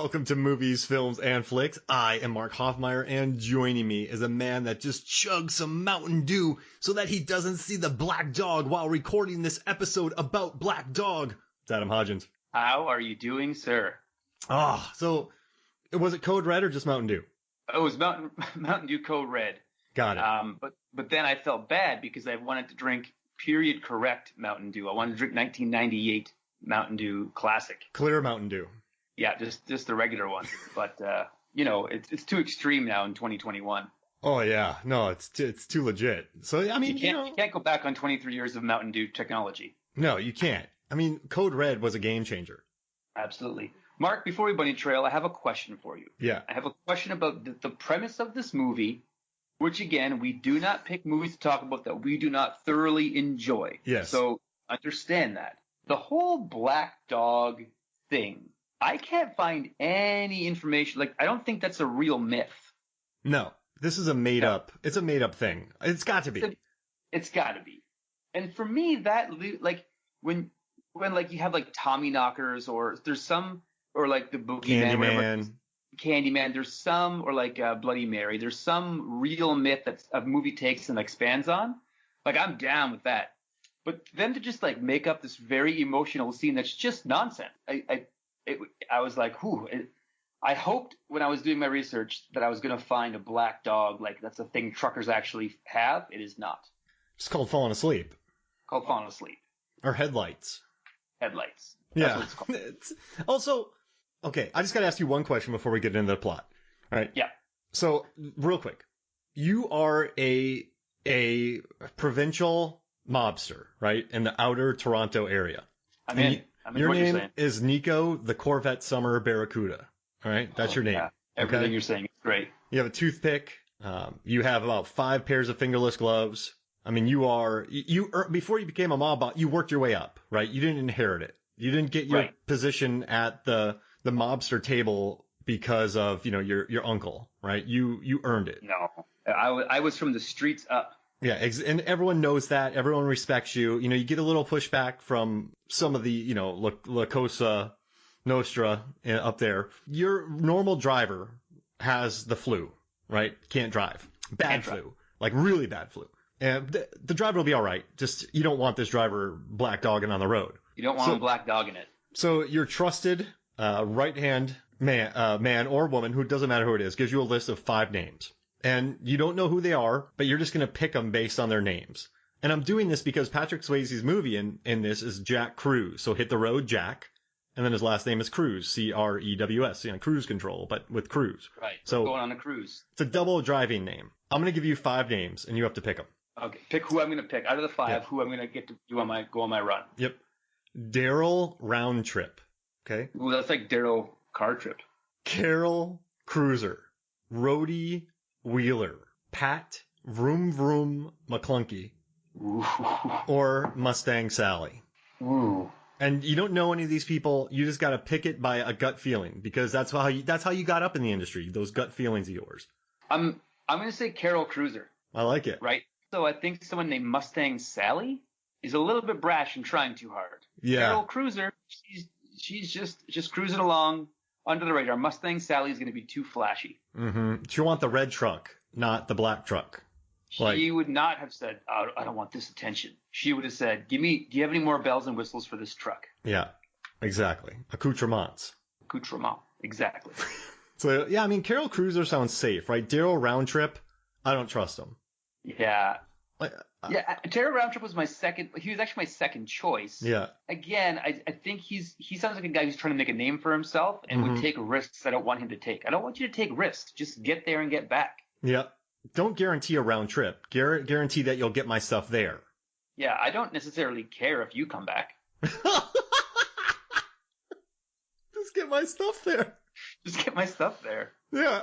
Welcome to Movies, Films, and Flicks. I am Mark Hoffmeyer, and joining me is a man that just chugs some Mountain Dew so that he doesn't see the black dog while recording this episode about Black Dog. It's Adam Hodgins. How are you doing, sir? So was it Code Red or just Mountain Dew? Oh, it was Mountain Dew Code Red. Got it. But then I felt bad because I wanted to drink period correct Mountain Dew. I wanted to drink 1998 Mountain Dew Classic. Clear Mountain Dew. Yeah, just the regular one. But it's too extreme now in 2021. Oh yeah, no, it's too legit. So I mean, you can't go back on 23 years of Mountain Dew technology. No, you can't. I mean, Code Red was a game changer. Absolutely. Mark, before we bunny trail, I have a question for you. Yeah. I have a question about the premise of this movie, which again, we do not pick movies to talk about that we do not thoroughly enjoy. Yes. So understand that. The whole Black Dog thing, I can't find any information. Like, I don't think that's a real myth. No, this is a made up. It's a made up thing. It's got to be. It's got to be. And for me, that like when like you have like Tommy Knockers or there's some or like the Boogeyman, Candyman. There's some or like Bloody Mary. There's some real myth that a movie takes and expands on. Like, I'm down with that. But them to just like make up this very emotional scene that's just nonsense. I was like, I hoped when I was doing my research that I was going to find a black dog. Like, that's a thing truckers actually have. It is not. It's called falling asleep. Called falling asleep. Or headlights. Headlights. That's what it's called. It's also, okay, I just got to ask you one question before we get into the plot. All right? Yeah. So, real quick. You are a provincial mobster, right? In the outer Toronto area. Your name is Nico the Corvette Summer Barracuda. All right? That's your name. Yeah. Everything you're saying is great. You have a toothpick. You have about 5 pairs of fingerless gloves. I mean, before you became a mob boss, you worked your way up, right? You didn't inherit it. You didn't get your position at the mobster table because of, your uncle, right? You earned it. No, I was from the streets up. Yeah, and everyone knows that. Everyone respects you. You get a little pushback from some of the, La Cosa Nostra up there. Your normal driver has the flu, right? Can't drive. Bad flu. Like, really bad flu. And the driver will be all right. Just, you don't want this driver black dogging on the road. You don't want him black dogging it. So your trusted right-hand man or woman, who doesn't matter who it is, gives you a list of 5 names. And you don't know who they are, but you're just going to pick them based on their names. And I'm doing this because Patrick Swayze's movie in this is Jack Cruise. So Hit the Road, Jack. And then his last name is Cruise, Crews, cruise control, but with Cruise. Right. So going on a cruise. It's a double driving name. I'm going to give you 5 names, and you have to pick them. Okay. Pick who I'm going to pick. Out of the 5, who I'm going to get to go on my run. Yep. Daryl Roundtrip. Okay. Ooh, that's like Daryl Car Trip. Carol Cruiser. Rhodey Wheeler. Pat Vroom Vroom McClunky. Ooh. Or Mustang Sally. Ooh. And you don't know any of these people. You just got to pick it by a gut feeling, because that's how you got up in the industry. Those gut feelings of yours. I'm going to say Carol Cruiser. I like it. Right. So I think someone named Mustang Sally is a little bit brash and trying too hard. Yeah. Carol Cruiser, she's just cruising along under the radar. Mustang Sally is going to be too flashy. Mm-hmm. You want the red truck, not the black truck. She would not have said, I don't want this attention. She would have said, do you have any more bells and whistles for this truck? Yeah, exactly. Accoutrements. Exactly. So, yeah, I mean, Carol Cruiser sounds safe, right? Daryl Roundtrip, I don't trust him. Yeah. Daryl Roundtrip was he was actually my second choice. Yeah. Again, I think he sounds like a guy who's trying to make a name for himself and would take risks I don't want him to take. I don't want you to take risks. Just get there and get back. Yeah. Don't guarantee a round trip. Guarantee that you'll get my stuff there. Yeah, I don't necessarily care if you come back. Just get my stuff there. Just get my stuff there. Yeah.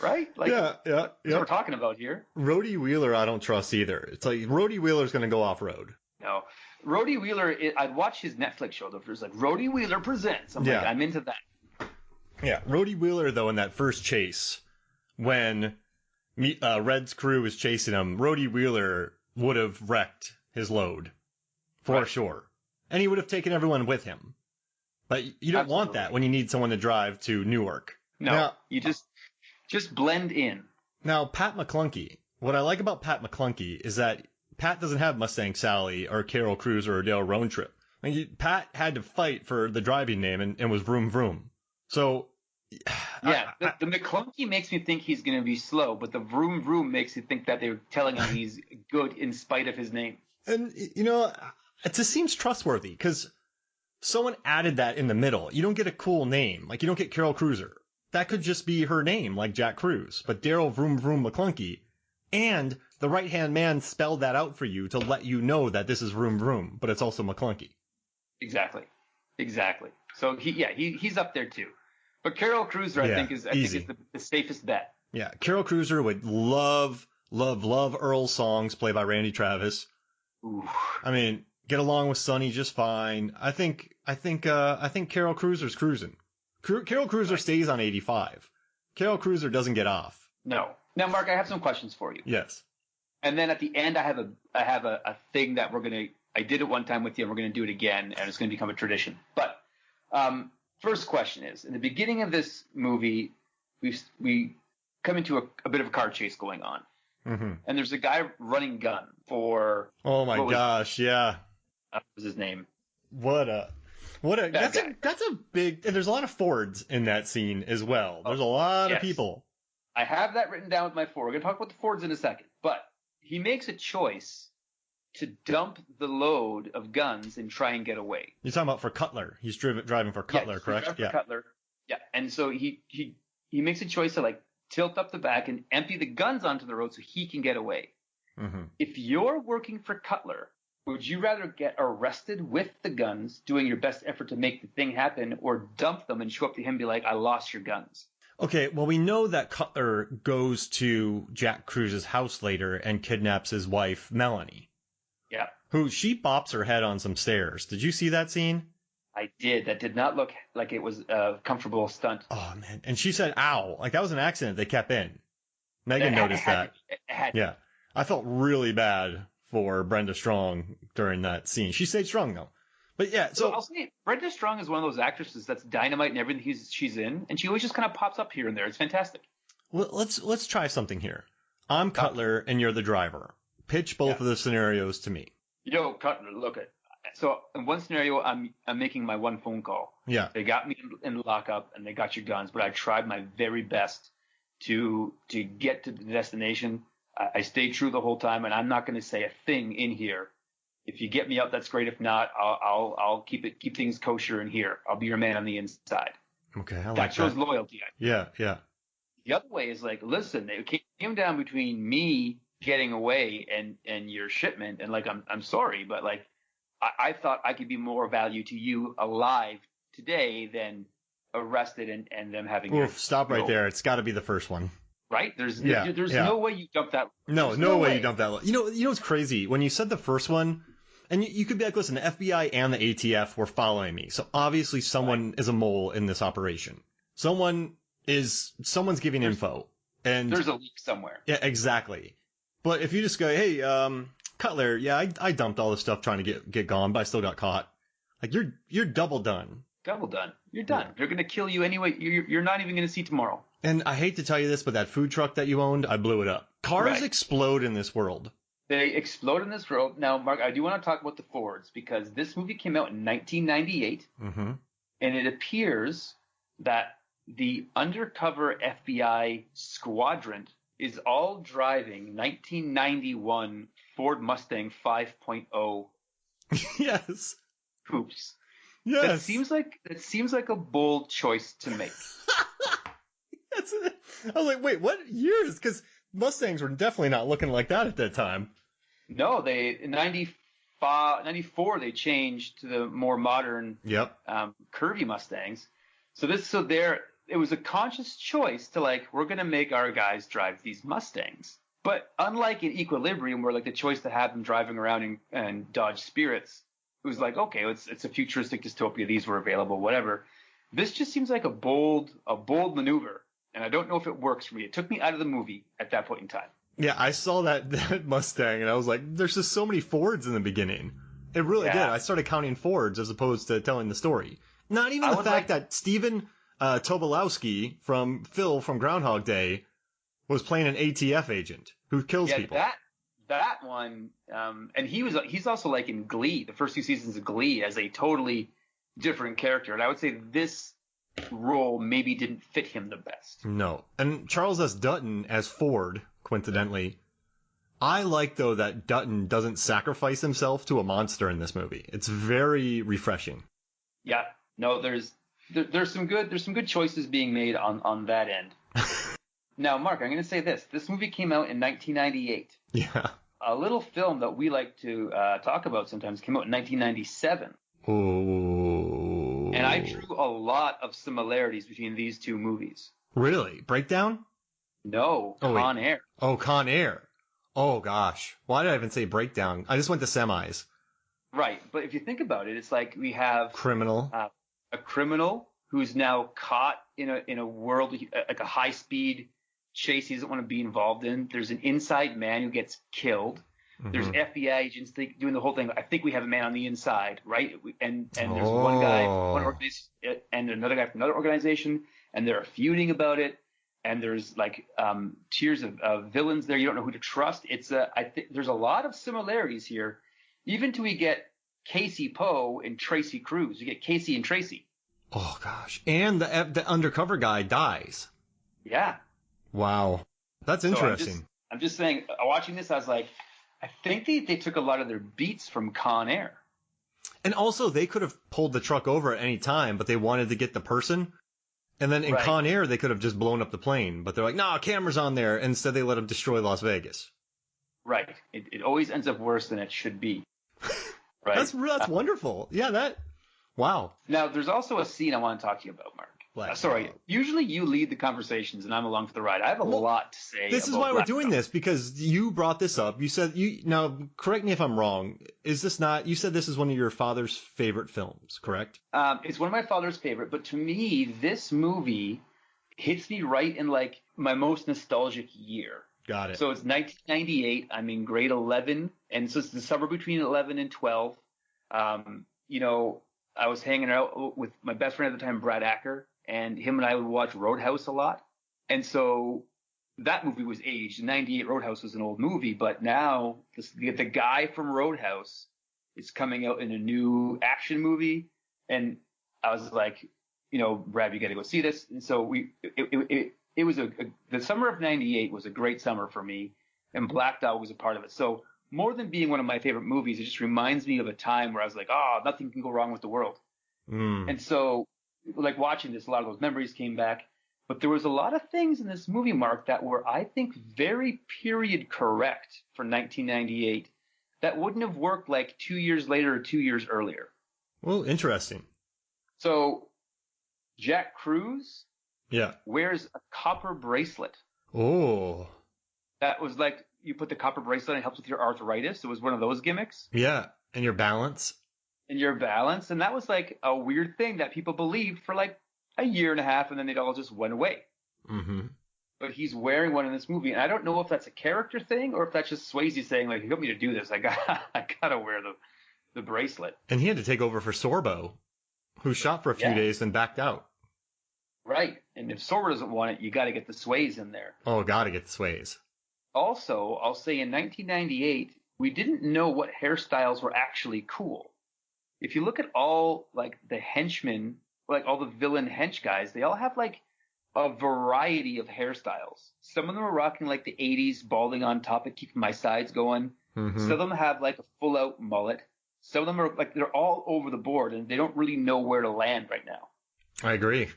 Right? Like, yeah. That's what we're talking about here. Rhodey Wheeler, I don't trust either. It's like Rhodey Wheeler's going to go off road. No. Rhodey Wheeler, I'd watch his Netflix show though. There's like Rhodey Wheeler Presents. Like, I'm into that. Yeah. Rhodey Wheeler, though, in that first chase, when Red's crew was chasing him, Rhodey Wheeler would have wrecked his load for sure. And he would have taken everyone with him. But you don't want that when you need someone to drive to Newark. No, now, you just blend in. Now, Pat McClunky. What I like about Pat McClunky is that Pat doesn't have Mustang Sally or Carol Cruiser or Dale Roantrip. I mean, Pat had to fight for the driving name and was Vroom Vroom. So, yeah, the McClunky makes me think he's going to be slow, but the Vroom Vroom makes me think that they're telling him he's good in spite of his name. And, it just seems trustworthy because someone added that in the middle. You don't get a cool name. Like, you don't get Carol Cruiser. That could just be her name, like Jack Cruz. But Daryl Vroom Vroom McClunky. And the right-hand man spelled that out for you to let you know that this is Vroom Vroom, but it's also McClunky. Exactly. So he's up there too. But Carol Cruiser, I think is the safest bet. Yeah, Carol Cruiser would love Earl's songs played by Randy Travis. Ooh. I mean, get along with Sonny just fine. I think Carol Cruiser's cruising. Carol Cruiser stays on 85. Carol Cruiser doesn't get off. No. Now, Mark, I have some questions for you. Yes. And then at the end, I have a thing that I did it one time with you, and we're gonna do it again, and it's gonna become a tradition. But first question is, in the beginning of this movie, we come into a bit of a car chase going on, and there's a guy running gun for. Oh my gosh! Yeah. What was his name? That's a big. And there's a lot of Fords in that scene as well. There's a lot of people. I have that written down with my Ford. We're going to talk about the Fords in a second. But he makes a choice to dump the load of guns and try and get away. You're talking about for Cutler. He's driving for Cutler, correct? Yeah. Cutler. Yeah. And so he makes a choice to like tilt up the back and empty the guns onto the road so he can get away. Mm-hmm. If you're working for Cutler, would you rather get arrested with the guns, doing your best effort to make the thing happen, or dump them and show up to him and be like, I lost your guns? Okay, well, we know that Cutler goes to Jack Cruz's house later and kidnaps his wife, Melanie. Yeah. Who, she bops her head on some stairs. Did you see that scene? I did. That did not look like it was a comfortable stunt. Oh, man. And she said, ow. Like, that was an accident they kept in. Megan noticed that. Yeah. I felt really bad for Brenda Strong during that scene. She stayed strong, though. But yeah, so I'll say Brenda Strong is one of those actresses that's dynamite in everything she's in, and she always just kind of pops up here and there. It's fantastic. Well, let's try something here. I'm Cutler, and you're the driver. Pitch both of the scenarios to me. Yo, Cutler, look at. So in one scenario, I'm making my one phone call. Yeah. They got me in lockup, and they got your guns, but I tried my very best to get to the destination. I stayed true the whole time, and I'm not going to say a thing in here. If you get me out, that's great. If not, I'll keep things kosher in here. I'll be your man on the inside. Okay, I like that shows loyalty. Yeah. The other way is like, listen, it came down between me getting away and your shipment, and like I'm sorry, but like I thought I could be more value to you alive today than arrested and them having. Oof, stop right there. It's got to be the first one. Right? There's no way you dump that. No way you dump that. You know what's crazy? When you said the first one, and you could be like, listen, the FBI and the ATF were following me. So obviously someone is a mole in this operation. Someone's giving info. And there's a leak somewhere. Yeah, exactly. But if you just go, hey, Cutler, yeah, I dumped all this stuff trying to get gone, but I still got caught. Like, you're double done. Double done. You're done. They're going to kill you anyway. You're not even going to see tomorrow. And I hate to tell you this, but that food truck that you owned, I blew it up. Cars explode in this world. They explode in this world. Now, Mark, I do want to talk about the Fords because this movie came out in 1998, and it appears that the undercover FBI squadron is all driving 1991 Ford Mustang 5.0. Yes. Hoops. Yes. That seems like a bold choice to make. I was like, wait, what years? Because Mustangs were definitely not looking like that at that time. No, in 94 they changed to the more modern, curvy Mustangs. It was a conscious choice to like, we're going to make our guys drive these Mustangs. But unlike in Equilibrium, where like the choice to have them driving around and Dodge Spirits, it was like, okay, it's a futuristic dystopia. These were available, whatever. This just seems like a bold maneuver. And I don't know if it works for me. It took me out of the movie at that point in time. Yeah, I saw that Mustang, and I was like, there's just so many Fords in the beginning. It really did. I started counting Fords as opposed to telling the story. Not even the fact that Steven Tobolowsky from Phil from Groundhog Day was playing an ATF agent who kills people. That one, and he's also like in Glee, the first 2 seasons of Glee, as a totally different character. And I would say this role maybe didn't fit him the best. No. And Charles S. Dutton as Ford, coincidentally. I like, though, that Dutton doesn't sacrifice himself to a monster in this movie. It's very refreshing. Yeah. No, there's some good choices being made on that end. Now, Mark, I'm going to say this. This movie came out in 1998. Yeah. A little film that we like to talk about sometimes came out in 1997. Oh. And I drew a lot of similarities between these two movies. Really? Breakdown? No, Con Air. Oh, Con Air. Oh, gosh. Why did I even say Breakdown? I just went to semis. Right. But if you think about it, it's like we have criminal. A criminal who's now caught in a world, like a high-speed chase he doesn't want to be involved in. There's an inside man who gets killed. Mm-hmm. There's FBI agents doing the whole thing. I think we have a man on the inside, right? And there's one guy from one organization and another guy from another organization, and they're feuding about it. And there's like tiers of villains there. You don't know who to trust. I think there's a lot of similarities here, even till we get Casey Poe and Tracy Cruz. You get Casey and Tracy. Oh gosh! And the undercover guy dies. Yeah. Wow, that's interesting. So I'm just saying, watching this, I was like, I think they took a lot of their beats from Con Air. And also, they could have pulled the truck over at any time, but they wanted to get the person. And then in Con Air, they could have just blown up the plane. But they're like, nah, camera's on there. Instead, they let them destroy Las Vegas. Right. It always ends up worse than it should be. Right. That's wonderful. Yeah, wow. Now, there's also a scene I want to talk to you about, Mark. Sorry. Usually you lead the conversations and I'm along for the ride. I have a lot to say. This is why we're doing this, because you brought this up. You said now correct me if I'm wrong. Is this not, you said this is one of your father's favorite films, correct? It's one of my father's favorite, but to me, this movie hits me right in like my most nostalgic year. Got it. So it's 1998. I'm in grade 11. And so it's the summer between 11 and 12. I was hanging out with my best friend at the time, Brad Acker. And him and I would watch Roadhouse a lot. And so that movie was aged. In 98, Roadhouse was an old movie. But now the guy from Roadhouse is coming out in a new action movie. And I was like, Brad, you got to go see this. And so it was the summer of 98 was a great summer for me. And Black Dog was a part of it. So more than being one of my favorite movies, it just reminds me of a time where I was like, nothing can go wrong with the world. Mm. And so, like watching this, a lot of those memories came back, but there was a lot of things in this movie, Mark, that were, I think, very period correct for 1998 that wouldn't have worked like 2 years later or 2 years earlier. Well, interesting. So Jack Cruz wears a copper bracelet. Oh. That was like, you put the copper bracelet and it helps with your arthritis. It was one of those gimmicks. Yeah, and your balance. And that was like a weird thing that people believed for like a year and a half, and then it all just went away. Mm-hmm. But he's wearing one in this movie, and I don't know if that's a character thing or if that's just Swayze saying, like, you got me to do this, I gotta wear the bracelet. And he had to take over for Sorbo, who shot for a few days and backed out. Right, and if Sorbo doesn't want it, you got to get the Swayze in there. Oh, got to get the Swayze. Also, I'll say in 1998, we didn't know what hairstyles were actually cool. If you look at all, like, the henchmen, like, all the villain hench guys, they all have, like, a variety of hairstyles. Some of them are rocking, like, the 80s balding on top and keeping my sides going. Mm-hmm. Some of them have, like, a full-out mullet. Some of them are, like, they're all over the board, and they don't really know where to land right now. I agree.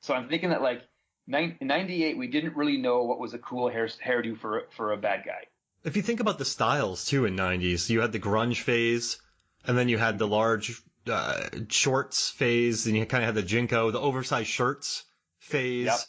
So I'm thinking that, like, in 98, we didn't really know what was a cool hairdo for a bad guy. If you think about the styles, too, in 90s, you had the grunge phase, and then you had the large shorts phase, and you kind of had the Jinko, the oversized shirts phase. Yep.